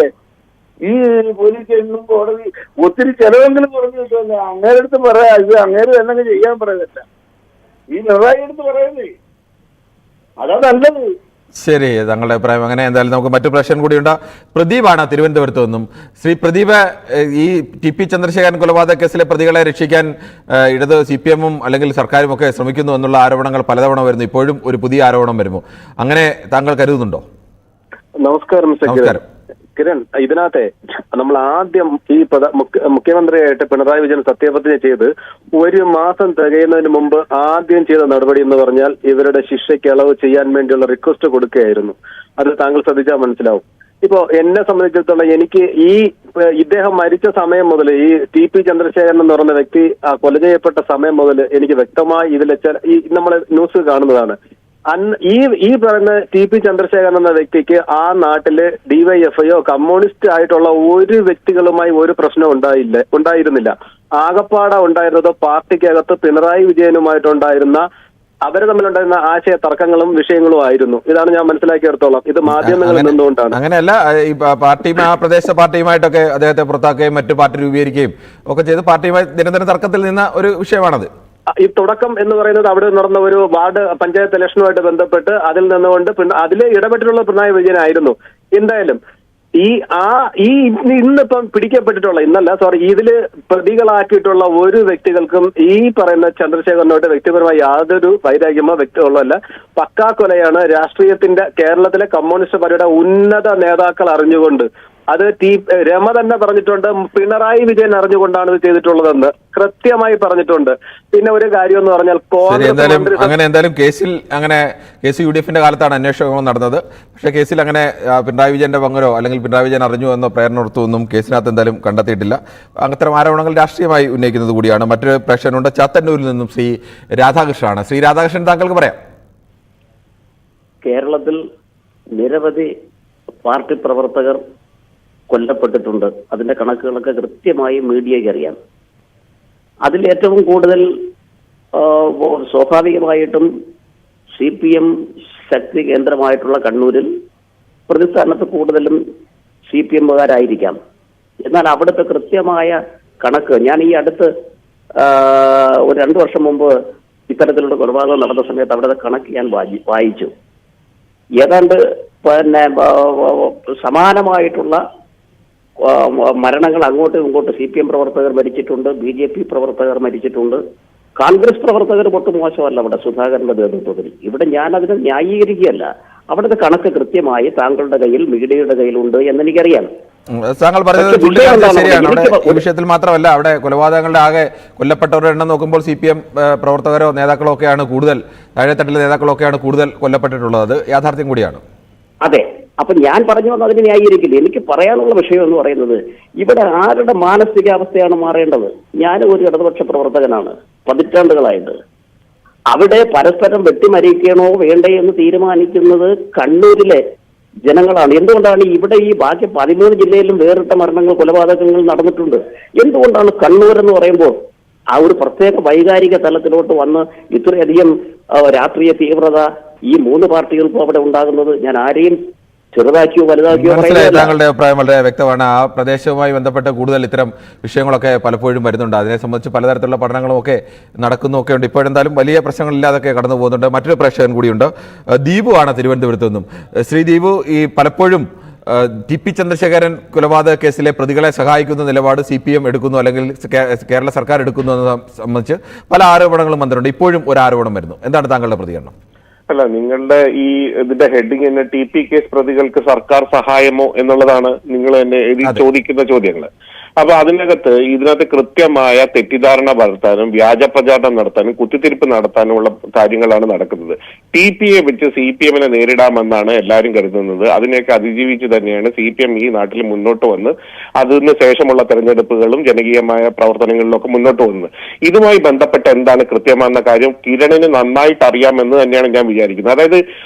ഈ പോലീസ് സ്റ്റേഷനും കോടതി ഒത്തിരി ചെലവെങ്കിലും കുറഞ്ഞു കിട്ടുമല്ല. അങ്ങേരെ അടുത്ത് പറയാ, ഇത് അങ്ങേര് തന്നെ ചെയ്യാൻ പറയല്ല. ഈ പിണറായി എടുത്ത് പറയുന്നേ, അതാ നല്ലത്. ശരി, താങ്കളുടെ അഭിപ്രായം അങ്ങനെ. എന്തായാലും നമുക്ക് മറ്റു പ്രശ്നം കൂടിയുണ്ട്. പ്രദീപാണ് തിരുവനന്തപുരത്ത് നിന്നും. ശ്രീ പ്രദീപ്, ഈ TP ചന്ദ്രശേഖരൻ കൊലപാതക കേസിലെ പ്രതികളെ രക്ഷിക്കാൻ ഇടത് CPM-ഉം അല്ലെങ്കിൽ സർക്കാരും ഒക്കെ ശ്രമിക്കുന്നു എന്നുള്ള ആരോപണങ്ങൾ പലതവണ വരുന്നു. ഇപ്പോഴും ഒരു പുതിയ ആരോപണം വരുമോ? അങ്ങനെ താങ്കൾ കരുതുന്നുണ്ടോ? നമസ്കാരം മിസ്റ്റർ കിരൺ. ഇതിനകത്തെ നമ്മൾ ആദ്യം ഈ മുഖ്യമന്ത്രിയായിട്ട് പിണറായി വിജയൻ സത്യപ്രതിജ്ഞ ചെയ്ത് 1 മാസം തികയുന്നതിന് മുമ്പ് ആദ്യം ചെയ്ത നടപടി എന്ന് പറഞ്ഞാൽ ഇവരുടെ ശിക്ഷയ്ക്ക് ഇളവ് ചെയ്യാൻ വേണ്ടിയുള്ള റിക്വസ്റ്റ് കൊടുക്കുകയായിരുന്നു. അത് താങ്കൾ ശ്രദ്ധിച്ചാൽ മനസ്സിലാവും. ഇപ്പോ എന്നെ സംബന്ധിച്ചിടത്തോളം എനിക്ക് ഇദ്ദേഹം മരിച്ച സമയം മുതൽ, ഈ TP ചന്ദ്രശേഖരൻ എന്ന് പറയുന്ന വ്യക്തി കൊല ചെയ്യപ്പെട്ട സമയം മുതൽ എനിക്ക് വ്യക്തമായി ഇതിലെ നമ്മളെ ന്യൂസ് കാണുന്നതാണ്. ഈ പറയുന്ന TP ചന്ദ്രശേഖരൻ എന്ന വ്യക്തിക്ക് ആ നാട്ടില് DYFIയോ കമ്മ്യൂണിസ്റ്റ് ആയിട്ടുള്ള ഒരു വ്യക്തികളുമായി ഒരു പ്രശ്നം ഉണ്ടായിരുന്നില്ല. ആകപ്പാടെ ഉണ്ടായിരുന്നത് പാർട്ടിക്കകത്ത് പിണറായി വിജയനുമായിട്ടുണ്ടായിരുന്ന അവര് തമ്മിലുണ്ടായിരുന്ന ആശയ തർക്കങ്ങളും വിഷയങ്ങളും ആയിരുന്നു. ഇതാണ് ഞാൻ മനസ്സിലാക്കിയെടുത്തോളം. ഇത് മാധ്യമങ്ങളിൽ നിന്നുകൊണ്ടാണ്. അങ്ങനെയല്ല, ഈ ആ പ്രദേശ പാർട്ടിയുമായിട്ടൊക്കെ അദ്ദേഹത്തെ പുറത്താക്കുകയും മറ്റു പാർട്ടി രൂപീകരിക്കുകയും ഒക്കെ ചെയ്ത് പാർട്ടിയുമായി നിരന്തരം തർക്കത്തിൽ നിന്ന ഒരു വിഷയമാണത്. ഈ തുടക്കം എന്ന് പറയുന്നത് അവിടെ നടന്ന ഒരു വാർഡ് പഞ്ചായത്ത് ഇലക്ഷനുമായിട്ട് ബന്ധപ്പെട്ട് അതിൽ നിന്നുകൊണ്ട് അതിൽ ഇടപെട്ടിട്ടുള്ള പിണറായി വിജയനായിരുന്നു. എന്തായാലും ഇന്നിപ്പം പിടിക്കപ്പെട്ടിട്ടുള്ള ഇതില് പ്രതികളാക്കിയിട്ടുള്ള ഒരു വ്യക്തികൾക്കും ഈ പറയുന്ന ചന്ദ്രശേഖരനോട് വ്യക്തിപരമായി യാതൊരു വൈരാഗ്യമോ വ്യക്തികളല്ല. പക്കാ കൊലയാണ്. രാഷ്ട്രീയത്തിന്റെ കേരളത്തിലെ കമ്മ്യൂണിസ്റ്റ് പാർട്ടിയുടെ ഉന്നത നേതാക്കൾ അറിഞ്ഞുകൊണ്ട്, അത് രമ തന്നെ പറഞ്ഞിട്ടുണ്ട്, പിണറായി വിജയൻ അറിഞ്ഞുകൊണ്ടാണ് ഇത് ചെയ്തിട്ടുള്ളതെന്ന് കൃത്യമായി പറഞ്ഞിട്ടുണ്ട്. പിന്നെ ഒരു കാര്യം എന്ന് പറഞ്ഞാൽ എന്തായാലും കേസിൽ UDF-ന്റെ കാലത്താണ് അന്വേഷണം നടന്നത്. പക്ഷേ കേസിൽ അങ്ങനെ പിണറായി വിജയന്റെ പങ്കോ അല്ലെങ്കിൽ പിണറായി വിജയൻ അറിഞ്ഞു എന്നോ പ്രേരണ കേസിനകത്ത് എന്തായാലും കണ്ടെത്തിയിട്ടില്ല. അത്തരം ആരോപണങ്ങൾ രാഷ്ട്രീയമായി ഉന്നയിക്കുന്നത് കൂടിയാണ്. മറ്റൊരു പ്രശ്നമുണ്ട്. ചാത്തന്നൂരിൽ നിന്നും ശ്രീ രാധാകൃഷ്ണനാണ്. ശ്രീ രാധാകൃഷ്ണൻ, താങ്കൾക്ക് പറയാം. കേരളത്തിൽ നിരവധി പാർട്ടി പ്രവർത്തകർ കൊല്ലപ്പെട്ടിട്ടുണ്ട്. അതിന്റെ കണക്കുകളൊക്കെ കൃത്യമായി മീഡിയയ്ക്ക് അറിയാം. അതിൽ ഏറ്റവും കൂടുതൽ സ്വാഭാവികമായിട്ടും CPM ശക്തി കേന്ദ്രമായിട്ടുള്ള കണ്ണൂരിൽ പ്രതിസ്ഥാനത്ത് കൂടുതലും CPM-കാരായിരിക്കാം. എന്നാൽ അവിടുത്തെ കൃത്യമായ കണക്ക് ഞാൻ ഈ അടുത്ത് ഒരു 2 വർഷം മുമ്പ് ഇത്തരത്തിലുള്ള കൊലപാതകം നടന്ന സമയത്ത് അവിടുത്തെ കണക്ക് ഞാൻ വായിച്ചു. ഏതാണ്ട് സമാനമായിട്ടുള്ള മരണങ്ങൾ അങ്ങോട്ടും ഇങ്ങോട്ടും CPM പ്രവർത്തകർ മരിച്ചിട്ടുണ്ട്, BJP പ്രവർത്തകർ മരിച്ചിട്ടുണ്ട്, കോൺഗ്രസ് പ്രവർത്തകർ ഒട്ടും മോശമല്ല അവിടെ സുധാകരന്റെ നേതൃത്വത്തിൽ. ഇവിടെ ഞാനതിനെ ന്യായീകരിക്കുകയല്ല. അവിടുത്തെ കണക്ക് കൃത്യമായി താങ്കളുടെ കയ്യിൽ, മീഡിയയുടെ കയ്യിലുണ്ട് എന്നെനിക്കറിയാം. താങ്കൾ പറഞ്ഞത് ശരിയാണ്. അവിടെ ഈ വിഷയത്തിൽ മാത്രമല്ല, അവിടെ കൊലപാതകങ്ങളുടെ ആകെ കൊല്ലപ്പെട്ടവരുടെ എണ്ണം നോക്കുമ്പോൾ CPM പ്രവർത്തകരോ നേതാക്കളോ ഒക്കെയാണ് കൂടുതൽ, താഴെത്തട്ടിലെ നേതാക്കളൊക്കെയാണ് കൂടുതൽ കൊല്ലപ്പെട്ടിട്ടുള്ളത്. അത് യാഥാർത്ഥ്യം കൂടിയാണ്. അതെ, അപ്പൊ ഞാൻ പറഞ്ഞു വന്നത് അതിനെ ന്യായീകരിക്കില്ല. എനിക്ക് പറയാനുള്ള വിഷയം എന്ന് പറയുന്നത് ഇവിടെ ആരുടെ മാനസികാവസ്ഥയാണ് മാറേണ്ടത്? ഞാൻ ഒരു ഇടതുപക്ഷ പ്രവർത്തകനാണ്, പതിറ്റാണ്ടുകളായിട്ട്. അവിടെ പരസ്പരം വെട്ടിമരിക്കണോ വേണ്ടേ എന്ന് തീരുമാനിക്കുന്നത് കണ്ണൂരിലെ ജനങ്ങളാണ്. എന്തുകൊണ്ടാണ് ഇവിടെ ഈ ബാക്കി 13 ജില്ലയിലും വേറിട്ട മരണങ്ങൾ, കൊലപാതകങ്ങൾ നടന്നിട്ടുണ്ട്? എന്തുകൊണ്ടാണ് കണ്ണൂർ എന്ന് പറയുമ്പോൾ ആ ഒരു പ്രത്യേക വൈകാരിക തലത്തിലോട്ട് വന്ന് ഇത്രയധികം രാഷ്ട്രീയ തീവ്രത ഈ 3 പാർട്ടികൾക്കും അവിടെ ഉണ്ടാകുന്നത്? ഞാൻ ആരെയും ചെറുതാക്കിയോ വലുതാക്കിയോ മനസ്സിലായി. താങ്കളുടെ അഭിപ്രായം വളരെ വ്യക്തമാണ്. ആ പ്രദേശവുമായി ബന്ധപ്പെട്ട് കൂടുതൽ ഇത്തരം വിഷയങ്ങളൊക്കെ പലപ്പോഴും വരുന്നുണ്ട്. അതിനെ സംബന്ധിച്ച് പലതരത്തിലുള്ള പഠനങ്ങളും ഒക്കെ നടക്കുന്നൊക്കെ ഉണ്ട്. ഇപ്പോഴെന്തായാലും വലിയ പ്രശ്നങ്ങളില്ലാതൊക്കെ കടന്നു പോകുന്നുണ്ട്. മറ്റൊരു പ്രേക്ഷകൻ കൂടിയുണ്ട്, ദീപു ആണ് തിരുവനന്തപുരത്ത് നിന്നും. ശ്രീ ദീപു, ഈ പലപ്പോഴും ടി.പി. ചന്ദ്രശേഖരൻ കൊലപാതക കേസിലെ പ്രതികളെ സഹായിക്കുന്ന നിലപാട് CPM എടുക്കുന്നു, അല്ലെങ്കിൽ കേരള സർക്കാർ എടുക്കുന്നു എന്നത് സംബന്ധിച്ച് പല ആരോപണങ്ങളും വന്നിട്ടുണ്ട്. ഇപ്പോഴും ഒരു ആരോപണം വരുന്നു. എന്താണ് താങ്കളുടെ പ്രതികരണം? അല്ല, നിങ്ങളുടെ ഈ ഇതിന്റെ ഹെഡിങ് തന്നെ TP കേസ് പ്രതികൾക്ക് സർക്കാർ സഹായമോ എന്നുള്ളതാണ് നിങ്ങൾ തന്നെ ചോദിക്കുന്ന ചോദ്യങ്ങൾ. അപ്പൊ അതിനകത്ത് ഇതിനകത്ത് കൃത്യമായ തെറ്റിദ്ധാരണ വളർത്താനും വ്യാജ പ്രചാരണം നടത്താനും കുത്തിത്തിരിപ്പ് നടത്താനുമുള്ള കാര്യങ്ങളാണ് നടക്കുന്നത്. TPയെ വെച്ച് CPMനെ നേരിടാമെന്നാണ് എല്ലാവരും കരുതുന്നത്. അതിനെയൊക്കെ അതിജീവിച്ച് തന്നെയാണ് CPM ഈ നാട്ടിൽ മുന്നോട്ട് വന്ന് അതിന് ശേഷമുള്ള തെരഞ്ഞെടുപ്പുകളും ജനകീയമായ പ്രവർത്തനങ്ങളിലൊക്കെ മുന്നോട്ട് വന്നത്. ഇതുമായി ബന്ധപ്പെട്ട് എന്താണ് കൃത്യമെന്ന കാര്യം കിരണിന് നന്നായിട്ട് അറിയാമെന്ന് തന്നെയാണ് ഞാൻ വിചാരിക്കുന്നത്. അതായത്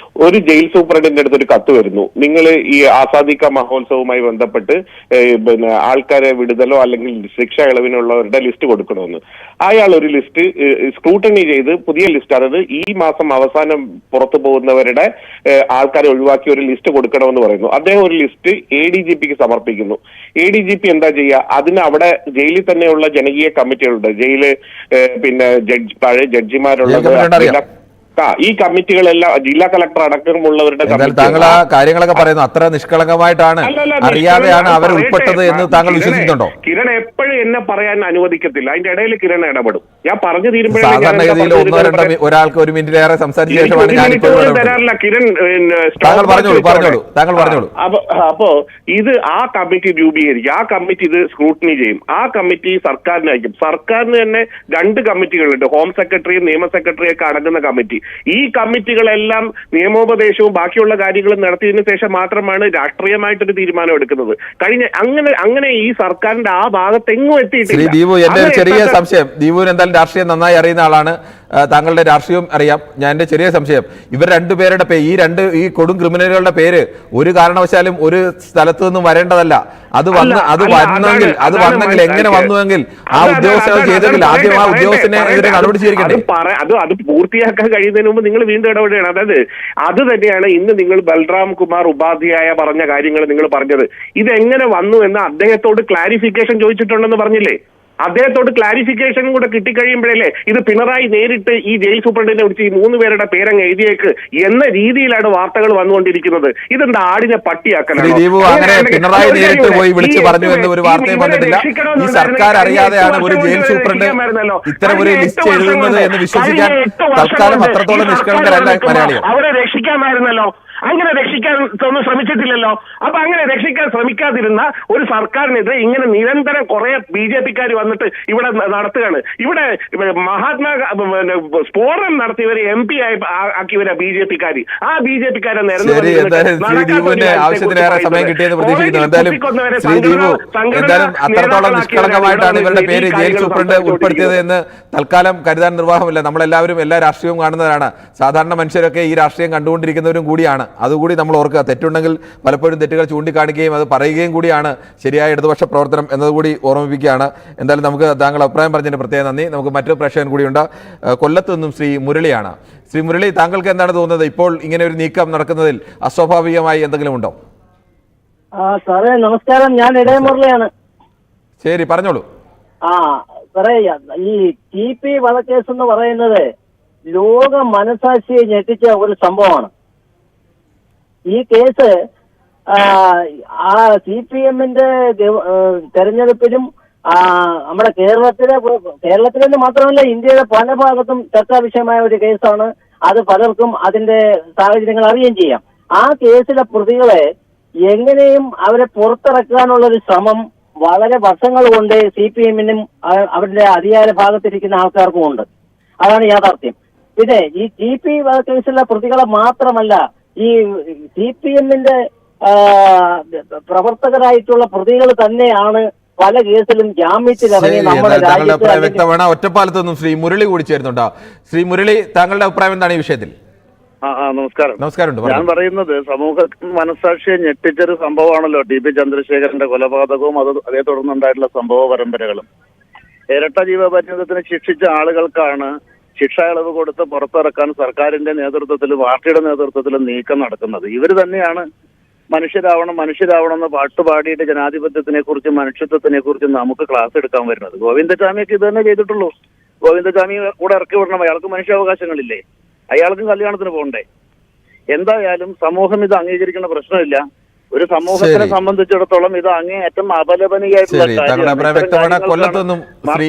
ഒരു ജയിൽ സൂപ്രണ്ടിന്റെ അടുത്ത് ഒരു കത്ത് വരുന്നു, നിങ്ങൾ ഈ ആസാദി കാ മഹോത്സവവുമായി ബന്ധപ്പെട്ട് പിന്നെ ആൾക്കാരെ വിടുതലോ അല്ലെങ്കിൽ ശിക്ഷ ഇളവിനുള്ളവരുടെ ലിസ്റ്റ് കൊടുക്കണമെന്ന്. അയാൾ ഒരു ലിസ്റ്റ് സ്ക്രൂട്ടണി ചെയ്ത് പുതിയ ലിസ്റ്റ്, അതായത് ഈ മാസം അവസാനം പുറത്തു പോകുന്നവരുടെ ആൾക്കാരെ ഒഴിവാക്കി ഒരു ലിസ്റ്റ് കൊടുക്കണമെന്ന് പറയുന്നു. അദ്ദേഹം ഒരു ലിസ്റ്റ് ADGPക്ക് സമർപ്പിക്കുന്നു. ADGP എന്താ ചെയ്യുക? അതിന് അവിടെ ജയിലിൽ തന്നെയുള്ള ജനകീയ കമ്മിറ്റികളുണ്ട്. ജയില് പിന്നെ പഴയ ജഡ്ജിമാരുള്ളത്, ഈ കമ്മിറ്റികളെല്ലാം ജില്ലാ കളക്ടർ അടക്കമുള്ളവരുടെ താങ്കൾ ആ കാര്യങ്ങളൊക്കെ പറയുന്നു. അത്ര നിഷ്കളങ്കമായിട്ടാണ്, അറിയാതെയാണ് അവർ ഉൾപ്പെട്ടത് എന്ന് താങ്കൾ വിശ്വസിക്കുന്നുണ്ടോ? കിരൺ എപ്പോഴും എന്നെ പറയാൻ അനുവദിക്കത്തില്ല. അതിന്റെ ഇടയിൽ കിരൺ ഇടപെടും. ഞാൻ പറഞ്ഞു സാധാരണഗതിയിൽ ഒരാൾക്ക് 1 മിനിറ്റിലേറെ സംസാരിച്ച ശേഷമാണ് ഞാൻ തരാറില്ല. കിരൺ താങ്കൾ പറഞ്ഞോളൂ. അപ്പോ ഇത് ആ കമ്മിറ്റി രൂപീകരിക്കും. ആ കമ്മിറ്റി ഇത് സ്ക്രൂട്ടിനി ചെയ്യും. ആ കമ്മിറ്റി സർക്കാരിന് അയക്കും. സർക്കാരിന് തന്നെ 2 കമ്മിറ്റികളുണ്ട്, ഹോം സെക്രട്ടറിയും നിയമ സെക്രട്ടറിയും ഒക്കെ അടങ്ങുന്ന കമ്മിറ്റി. ഈ കമ്മിറ്റികളെല്ലാം നിയമോപദേശവും ബാക്കിയുള്ള കാര്യങ്ങളും നടത്തിയതിനു ശേഷം മാത്രമാണ് രാഷ്ട്രീയമായിട്ടൊരു തീരുമാനം എടുക്കുന്നത്. അങ്ങനെ ഈ സർക്കാരിന്റെ ആ ഭാഗത്തെങ്ങും എത്തിയിട്ടില്ല. ദീപു, എന്റെ ഒരു ചെറിയ സംശയം, ദീപുവിന് എന്തായാലും രാഷ്ട്രീയം നന്നായി അറിയുന്ന ആളാണ്, താങ്കളുടെ രാഷ്ട്രീയം അറിയാം. ഞാൻ എന്റെ ചെറിയ സംശയം, ഇവർ 2 പേരുടെ ഈ കൊടും ക്രിമിനലുകളുടെ പേര് ഒരു കാരണവശാലും ഒരു സ്ഥലത്തു നിന്നും വരേണ്ടതല്ല. അത് വന്നെങ്കിൽ എങ്ങനെ വന്നുവെങ്കിൽ ആ ഉദ്യോഗസ്ഥർ ചെയ്തെങ്കിൽ ആദ്യം ആ ഉദ്യോഗസ്ഥനെതിരെ നടപടി സ്വീകരിക്കണ്ടേ? അത് പൂർത്തിയാക്കാൻ കഴിയുന്നതിന് മുമ്പ് നിങ്ങൾ വീണ്ടും ഇടപെടുകയാണ്. അതായത് അത് തന്നെയാണ് ഇന്ന് നിങ്ങൾ ബൽറാം കുമാർ ഉപാധ്യായ പറഞ്ഞ കാര്യങ്ങൾ നിങ്ങൾ പറഞ്ഞത്. ഇതെങ്ങനെ വന്നു എന്ന് അദ്ദേഹത്തോട് ക്ലാരിഫിക്കേഷൻ ചോദിച്ചിട്ടുണ്ടെന്ന് പറഞ്ഞില്ലേ? അദ്ദേഹത്തോട് ക്ലാരിഫിക്കേഷനും കൂടെ കിട്ടിക്കഴിയുമ്പോഴല്ലേ ഇത് പിണറായി നേരിട്ട് ഈ ജയിൽ സൂപ്രണ്ടിനെ വിളിച്ച് ഈ 3 പേരുടെ പേരങ്ങ് എഴുതിയേക്ക് എന്ന രീതിയിലാണ് വാർത്തകൾ വന്നുകൊണ്ടിരിക്കുന്നത്. ഇതെന്താ ആടിനെ പട്ടിയാക്കലാണ്? പിണറായി നേരിട്ട് പോയി വിളിച്ചു പറഞ്ഞു എന്ന് ഒരു വാർത്തയും വന്നിട്ടില്ല. ഈ സർക്കാർ അറിയാതെയാണ് ഒരു ജയിൽ സൂപ്രണ്ട് ഇത്തരം ഒരു ലിസ്റ്റ് എഴുതുന്നത് എന്ന് വിശ്വസിക്കാൻ തൽക്കാലം അത്രത്തോളം നിഷ്കളങ്കരല്ല മലയാളികൾ. അവരെ രക്ഷിക്കാമായിരുന്നല്ലോ. അങ്ങനെ രക്ഷിക്കാൻ ഒന്നും ശ്രമിച്ചിട്ടില്ലല്ലോ. അപ്പൊ അങ്ങനെ രക്ഷിക്കാൻ ശ്രമിക്കാതിരുന്ന ഒരു സർക്കാരിനെതിരെ ഇങ്ങനെ നിരന്തരം കുറെ BJPക്കാർ വന്നിട്ട് ഇവിടെ നടത്തുകയാണ്. ഇവിടെ മഹാത്മാ സ്ഫോടനം നടത്തിയവരെ MP ആക്കിയവരെ BJPക്കാര്. ആ BJPക്കാരെ ആവശ്യത്തിലേറെ സമയം കിട്ടിയെന്ന് പ്രതീക്ഷിക്കുന്നു. എന്തായാലും അത്രത്തോളം നിഷ്കളങ്കമായിട്ടാണ് ഇവരുടെ പേര് ജയിൽ സൂപ്രണ്ട് ഉൾപ്പെടുത്തിയത് എന്ന് തൽക്കാലം കരുതാൻ നിർവാഹമില്ല. നമ്മളെല്ലാവരും എല്ലാ രാഷ്ട്രീയവും കാണുന്നവരാണ്. സാധാരണ മനുഷ്യരൊക്കെ ഈ രാഷ്ട്രീയം കണ്ടുകൊണ്ടിരിക്കുന്നവരും കൂടിയാണ്. അതുകൂടി നമ്മൾ ഓർക്കുക. തെറ്റുണ്ടെങ്കിൽ പലപ്പോഴും തെറ്റുകൾ ചൂണ്ടിക്കാണിക്കുകയും അത് പറയുകയും കൂടിയാണ് ശരിയായ ഇടതുപക്ഷ പ്രവർത്തനം എന്നതുകൂടി ഓർമ്മിപ്പിക്കുകയാണ്. എന്തായാലും നമുക്ക് താങ്കൾ അഭിപ്രായം പറഞ്ഞതിന് പ്രത്യേകം നന്ദി. നമുക്ക് മറ്റൊരു പ്രേക്ഷകൻ കൂടിയുണ്ട്, കൊല്ലത്ത് നിന്നും ശ്രീ മുരളിയാണ്. ശ്രീ മുരളി, താങ്കൾക്ക് എന്താണ് തോന്നുന്നത്? ഇപ്പോൾ ഇങ്ങനെ ഒരു നീക്കം നടക്കുന്നതിൽ അസ്വാഭാവികമായി എന്തെങ്കിലും ഉണ്ടോ? സാറേ നമസ്കാരം, ഞാൻ ഇടയമുരളിയാണ്. ശരി, പറഞ്ഞോളൂ. സാറേ, ഈ TP വധക്കേസ് എന്ന് പറയുന്നത് ലോക മനസാക്ഷിയെ ഞെട്ടിച്ച ഒരു സംഭവമാണ്. ഈ കേസ് CPMന്റെ തെരഞ്ഞെടുപ്പിലും നമ്മുടെ കേരളത്തിലെന്ന് മാത്രമല്ല ഇന്ത്യയുടെ പല ഭാഗത്തും ചർച്ചാ വിഷയമായ ഒരു കേസാണ്. അത് പലർക്കും അതിന്റെ സാഹചര്യങ്ങൾ അറിയുകയും ചെയ്യാം. ആ കേസിലെ പ്രതികളെ എങ്ങനെയും അവരെ പുറത്തിറക്കാനുള്ളൊരു ശ്രമം വളരെ വർഷങ്ങൾ കൊണ്ട് CPMനും അവരുടെ അധികാര ഭാഗത്തിരിക്കുന്ന ആൾക്കാർക്കും ഉണ്ട്. അതാണ് യാഥാർത്ഥ്യം. പിന്നെ ഈ TP കേസിലെ പ്രതികളെ മാത്രമല്ല, ഈ CPMന്റെ പ്രവർത്തകരായിട്ടുള്ള പ്രതികൾ തന്നെയാണ് പല കേസിലും ജാമ്യത്തിലിറങ്ങി നമ്മുടെ താങ്കളുടെ അഭിപ്രായം രാജ്യത്ത്. വ്യക്തമാണ്. ഒറ്റപ്പാലത്ത് നിന്നും ശ്രീ മുരളി കൂടി ചേരുന്നുണ്ടോ? ശ്രീ മുരളി, താങ്കളുടെ അഭിപ്രായം എന്താണ് ഈ വിഷയത്തിൽ? നമസ്കാരം. നമസ്കാരം. ഞാൻ പറയുന്നത് സമൂഹ മനസാക്ഷിയെ ഞെട്ടിച്ചൊരു സംഭവമാണല്ലോ ടി പി ചന്ദ്രശേഖരന്റെ കൊലപാതകവും അതേ തുടർന്നുണ്ടായിട്ടുള്ള സംഭവ പരമ്പരകളും. ഇരട്ട ജീവപര്യന്തത്തിന് ശിക്ഷിച്ച ആളുകൾക്കാണ് ശിക്ഷാ ഇളവ് കൊടുത്ത് പുറത്തിറക്കാൻ സർക്കാരിന്റെ നേതൃത്വത്തിലും പാർട്ടിയുടെ നേതൃത്വത്തിലും നീക്കം നടക്കുന്നത്. ഇവർ തന്നെയാണ് മനുഷ്യരാവണം എന്ന് പാട്ടുപാടിയിട്ട് ജനാധിപത്യത്തിനെ കുറിച്ചും മനുഷ്യത്വത്തിനെ കുറിച്ചും നമുക്ക് ക്ലാസ് എടുക്കാൻ വരുന്നത്. ഗോവിന്ദചാമിയൊക്കെ ഇത് തന്നെ ചെയ്തിട്ടുള്ളൂ. ഗോവിന്ദചാമി കൂടെ ഇറക്കി വിടണം. അയാൾക്ക് മനുഷ്യാവകാശങ്ങളില്ലേ? അയാൾക്കും കല്യാണത്തിന് പോകണ്ടേ? എന്തായാലും സമൂഹം ഇത് അംഗീകരിക്കുന്ന പ്രശ്നമില്ല. ഒരു സമൂഹത്തിനെ സംബന്ധിച്ചിടത്തോളം ഇത് അങ്ങേയറ്റം അപലപനീയായിട്ടുള്ള കാര്യമാണ്. കൊല്ലത്ത് നിന്നും ശ്രീ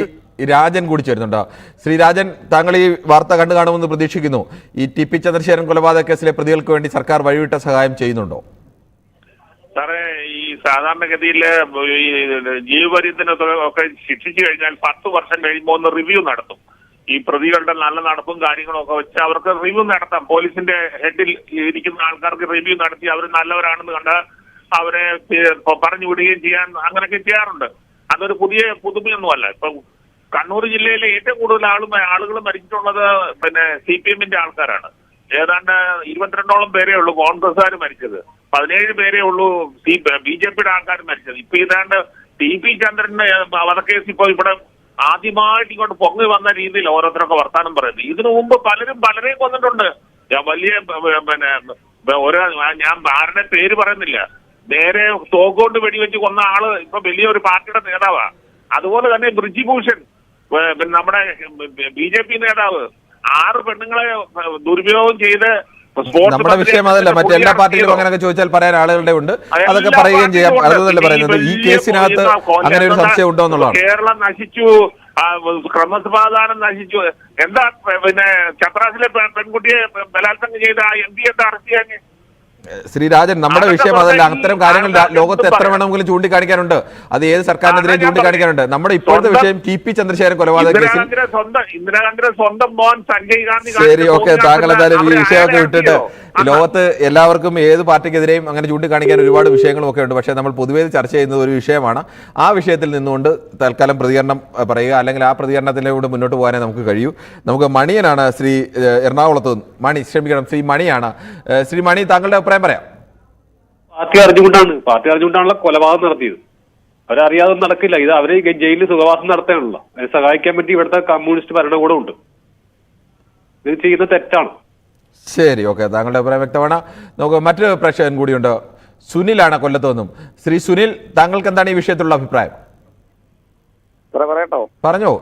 രാജൻ കൂടി ചേരുന്നുണ്ടോ? ശ്രീ രാജൻ, താങ്കൾ ഈ വാർത്ത കണ്ടു കാണുമെന്ന് പ്രതീക്ഷിക്കുന്നു. ഈ ടി പി ചന്ദ്രശേഖരൻ കൊലപാതക കേസിലെ പ്രതികൾക്ക് വേണ്ടി സർക്കാർ വഴിവിട്ട സഹായം ചെയ്യുന്നുണ്ടോ? സാറേ, ഈ സാധാരണഗതിയിൽ ഈ ജീവപര്യന്തനൊക്കെ ശിക്ഷിച്ചു കഴിഞ്ഞാൽ 10 വർഷം കഴിയുമ്പോൾ ഒന്ന് റിവ്യൂ നടത്തും. ഈ പ്രതികളുടെ നല്ല നടപ്പും കാര്യങ്ങളും ഒക്കെ വെച്ച് അവർക്ക് റിവ്യൂ നടത്താം. പോലീസിന്റെ ഹെഡിൽ ഇരിക്കുന്ന ആൾക്കാർക്ക് റിവ്യൂ നടത്തി അവർ നല്ലവരാണെന്ന് കണ്ട് അവരെ പറഞ്ഞു വിടുകയും ചെയ്യാൻ അങ്ങനെയൊക്കെ ചെയ്യാറുണ്ട്. അതൊരു പുതുമയൊന്നുമല്ല. ഇപ്പൊ കണ്ണൂർ ജില്ലയിലെ ഏറ്റവും കൂടുതൽ ആളുകൾ മരിച്ചിട്ടുള്ളത് CPM-ന്റെ ആൾക്കാരാണ്. ഏതാണ്ട് 22ഓളം പേരേ ഉള്ളൂ കോൺഗ്രസ്സുകാർ മരിച്ചത്. 17 പേരേ ഉള്ളൂ BJP-യുടെ ആൾക്കാർ മരിച്ചത്. ഇപ്പൊ ഏതാണ്ട് TP ചന്ദ്രന്റെ വധക്കേസ് ഇപ്പൊ ഇവിടെ ആദ്യമായിട്ട് ഇങ്ങോട്ട് പൊങ്ങി വന്ന രീതിയിൽ ഓരോരുത്തരൊക്കെ വർത്താനം പറയുന്നത്. ഇതിനു മുമ്പ് പലരെയും കൊന്നിട്ടുണ്ട്. വലിയ ഞാൻ ആരുടെ പേര് പറയുന്നില്ല. നേരെ തോക്കുകൊണ്ട് വെടിവെച്ച് കൊന്ന ആള് ഇപ്പൊ വലിയൊരു പാർട്ടിയുടെ നേതാവാ. അതുപോലെ തന്നെ ബ്രിജിഭൂഷൺ നമ്മുടെ BJP നേതാവ് 6 പെണ്ണുങ്ങളെ ദുരുപയോഗം ചെയ്ത് നമ്മുടെ വിഷയം അതല്ല. മറ്റെല്ലാ പാർട്ടികളും അങ്ങനെയൊക്കെ ചോദിച്ചാൽ പറയാൻ ആളുകളുടെ ഉണ്ട്. അതൊക്കെ പറയുകയും ചെയ്യാം. അതുതന്നെ പറയുന്നത് ഈ കേസിനകത്ത് അങ്ങനെ ഒരു സംശയം ഉണ്ടോ എന്നുള്ളതാണ്. കേരളം നശിച്ചു, ക്രമസമാധാനം നശിച്ചു. എന്താ ചത്രാസിലെ പെൺകുട്ടിയെ ബലാത്സംഗം ചെയ്ത MP എന്താ അറസ്റ്റ് ചെയ്യാൻ? ശ്രീരാജൻ, നമ്മുടെ വിഷയം അതല്ല. അത്തരം കാര്യങ്ങൾ ലോകത്ത് എത്ര വേണമെങ്കിലും ചൂണ്ടിക്കാണിക്കാനുണ്ട്. അത് ഏത് സർക്കാരിനെതിരെ ചൂണ്ടിക്കാണിക്കാനുണ്ട്. നമ്മുടെ ഇപ്പോഴത്തെ വിഷയം TP ചന്ദ്രശേഖരൻ കൊലപാതക കേസിൽ. ഇന്ദിരാഗാന്ധിയുടെ സ്വന്തം മോൻ സഞ്ജയ് ഗാന്ധി. ശരി, ഓക്കെ. താങ്കൾ എന്തായാലും ഈ വിഷയമൊക്കെ വിട്ടിട്ട് ലോകത്ത് എല്ലാവർക്കും ഏത് പാർട്ടിക്കെതിരെയും അങ്ങനെ ചൂണ്ടിക്കാണിക്കാൻ ഒരുപാട് വിഷയങ്ങളും ഒക്കെ ഉണ്ട്. പക്ഷേ നമ്മൾ പൊതുവേ ചർച്ച ചെയ്യുന്നത് ഒരു വിഷയമാണ്. ആ വിഷയത്തിൽ നിന്നുകൊണ്ട് തൽക്കാലം പ്രതികരണം പറയുക, അല്ലെങ്കിൽ ആ പ്രതികരണത്തിലൂടെ മുന്നോട്ട് പോകാനേ നമുക്ക് കഴിയൂ. നമുക്ക് മണിയനാണ്, ശ്രീ എറണാകുളത്ത് ശ്രീ മണിയാണ്. ശ്രീ മണി, താങ്കളുടെ അഭിപ്രായം പറയാം. പാർട്ടി അറിഞ്ഞുകൊണ്ടാണല്ലോ കൊലപാതകം നടത്തിയത്. അവരറിയാതെ നടക്കില്ല. ഇത് അവര് ജയിലിൽ സുഖവാസം നടത്താനുള്ള അതിനെ സഹായിക്കാൻ വേണ്ടി ഇവിടുത്തെ കമ്മ്യൂണിസ്റ്റ് ഭരണകൂടം ഉണ്ട്. ഇത് ചെയ്യുന്നത് തെറ്റാണ്. ശരി, ഓക്കെ. താങ്കളുടെ അഭിപ്രായം വ്യക്തമാണ്. നമുക്ക് മറ്റൊരു പ്രേക്ഷകൻ കൂടിയുണ്ട്. സുനിലാണ് കൊല്ലത്ത് നിന്നും. ശ്രീ സുനിൽ, താങ്കൾക്ക് എന്താണ് ഈ വിഷയത്തിലുള്ള അഭിപ്രായം? പറഞ്ഞോ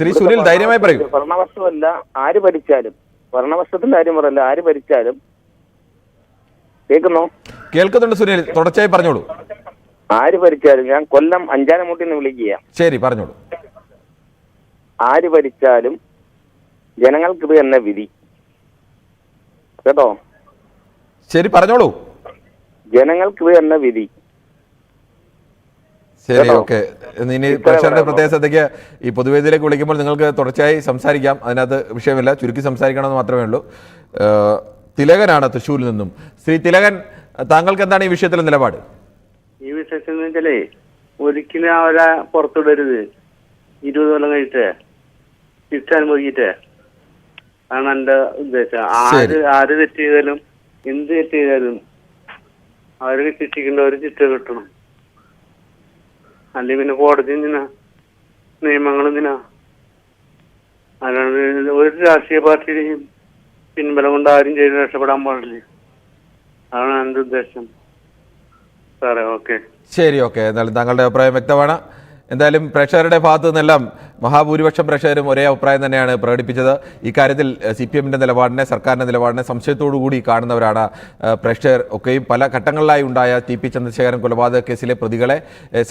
ശ്രീ സുനിൽ, ധൈര്യമായി പറയൂ. ഭരണപക്ഷമല്ല ആര് ഭരിച്ചാലും, ഭരണപക്ഷത്തിന്റെ കാര്യം പറയല്ല, ആര് ഭരിച്ചാലും. കേൾക്കുന്നുണ്ട് സുനിൽ, തുടർച്ചയായി പറഞ്ഞോളൂ. ആര് ഭരിച്ചാലും, ഞാൻ കൊല്ലം അഞ്ചാനമുട്ടിന്ന് വിളിക്കുക. ശരി, പറഞ്ഞോളൂ. ആര് ഭരിച്ചാലും ജനങ്ങൾക്ക് ഇത് തന്നെ വിധി. കേട്ടോ? ശരി, പറഞ്ഞോളൂ. ജനങ്ങൾക്ക് ഇത് തന്നെ വിധി. ശരി, ഓക്കെ. ഇനി പ്രേക്ഷകരുടെ പ്രത്യേക ശ്രദ്ധയ്ക്ക്, ഈ പൊതുവേദിയിലേക്ക് വിളിക്കുമ്പോൾ നിങ്ങൾക്ക് തുടർച്ചയായി സംസാരിക്കാം. അതിനകത്ത് വിഷയമില്ല. ചുരുക്കി സംസാരിക്കണമെന്ന് മാത്രമേ ഉള്ളൂ. തിലകനാണ് തൃശ്ശൂരിൽ നിന്നും. ശ്രീ തിലകൻ, താങ്കൾക്ക് എന്താണ് ഈ വിഷയത്തിലെ നിലപാട്? ഈ വിഷയത്തിൽ എന്ന് വെച്ചാലേ ഒരിക്കലും അവരെ പുറത്തുവിടരുത്. 20 കൊല്ലം കഴിച്ചിട്ട് ശിക്ഷ അനുഭവിച്ചിട്ട് ആണ് എന്റെ ഉദ്ദേശം. ആര് തെറ്റ് ചെയ്താലും എന്ത് തെറ്റ് ചെയ്താലും അവർക്ക് ശിക്ഷിക്കേണ്ട ഒരു ശിക്ഷ കിട്ടണം. അല്ലെങ്കിൽ പിന്നെ കോടതി എന്തിനാ, നിയമങ്ങൾ എന്തിനാ? അല്ലാണ്ട് ഒരു രാഷ്ട്രീയ പാർട്ടിയുടെയും പിൻബലം കൊണ്ട് ആരും ചെയ്ത് രക്ഷപ്പെടാൻ പാടില്ല. അതാണ് എന്റെ ഉദ്ദേശം സാറേ. ഓക്കെ, ശരി, ഓക്കെ. എന്നാലും താങ്കളുടെ അഭിപ്രായം വ്യക്തമാണ്. എന്തായാലും പ്രേക്ഷകരുടെ ഭാഗത്തു നിന്നെല്ലാം മഹാഭൂരിപക്ഷം പ്രേക്ഷകരും ഒരേ അഭിപ്രായം തന്നെയാണ് പ്രകടിപ്പിച്ചത്. ഇക്കാര്യത്തിൽ CPM-ന്റെ നിലപാടിനെ, സർക്കാരിൻ്റെ നിലപാടിനെ സംശയത്തോടുകൂടി കാണുന്നവരാണ് പ്രേക്ഷകർ ഒക്കെയും. പല ഘട്ടങ്ങളിലായി ഉണ്ടായ TP ചന്ദ്രശേഖരൻ കൊലപാതക കേസിലെ പ്രതികളെ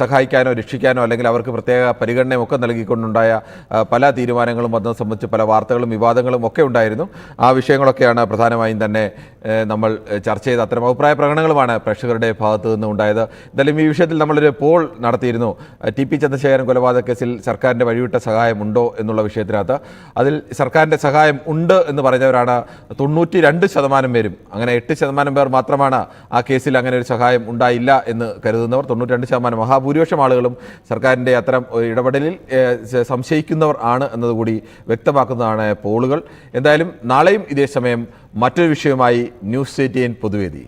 സഹായിക്കാനോ രക്ഷിക്കാനോ അല്ലെങ്കിൽ അവർക്ക് പ്രത്യേക പരിഗണനയും ഒക്കെ നൽകിക്കൊണ്ടുണ്ടായ പല തീരുമാനങ്ങളും വന്നത് സംബന്ധിച്ച് പല വാർത്തകളും വിവാദങ്ങളും ഒക്കെ ഉണ്ടായിരുന്നു. ആ വിഷയങ്ങളൊക്കെയാണ് പ്രധാനമായും തന്നെ നമ്മൾ ചർച്ച ചെയ്ത അത്തരം അഭിപ്രായ പ്രകടനങ്ങളുമാണ് പ്രേക്ഷകരുടെ ഭാഗത്തു നിന്ന് ഉണ്ടായത്. എന്തായാലും ഈ വിഷയത്തിൽ നമ്മളൊരു പോൾ നടത്തിയിരുന്നു. TP ചന്ദ്രശേഖരൻ കൊലപാതക കേസിൽ സർക്കാരിൻ്റെ വഴിവിട്ട നേരിട്ട സഹായമുണ്ടോ എന്നുള്ള വിഷയത്തിനകത്ത് അതിൽ സർക്കാരിൻ്റെ സഹായം ഉണ്ട് എന്ന് പറഞ്ഞവരാണ് 92% പേരും. അങ്ങനെ 8% പേർ മാത്രമാണ് ആ കേസിൽ അങ്ങനെ ഒരു സഹായം ഉണ്ടായില്ല എന്ന് കരുതുന്നവർ. 92% മഹാഭൂരിപക്ഷം ആളുകളും സർക്കാരിൻ്റെ അത്തരം ഇടപെടലിൽ സംശയിക്കുന്നവർ ആണ് എന്നതുകൂടി വ്യക്തമാക്കുന്നതാണ് പോളുകൾ. എന്തായാലും നാളെയും ഇതേ സമയം മറ്റൊരു വിഷയവുമായി ന്യൂസ് 18 പൊതുവേദി.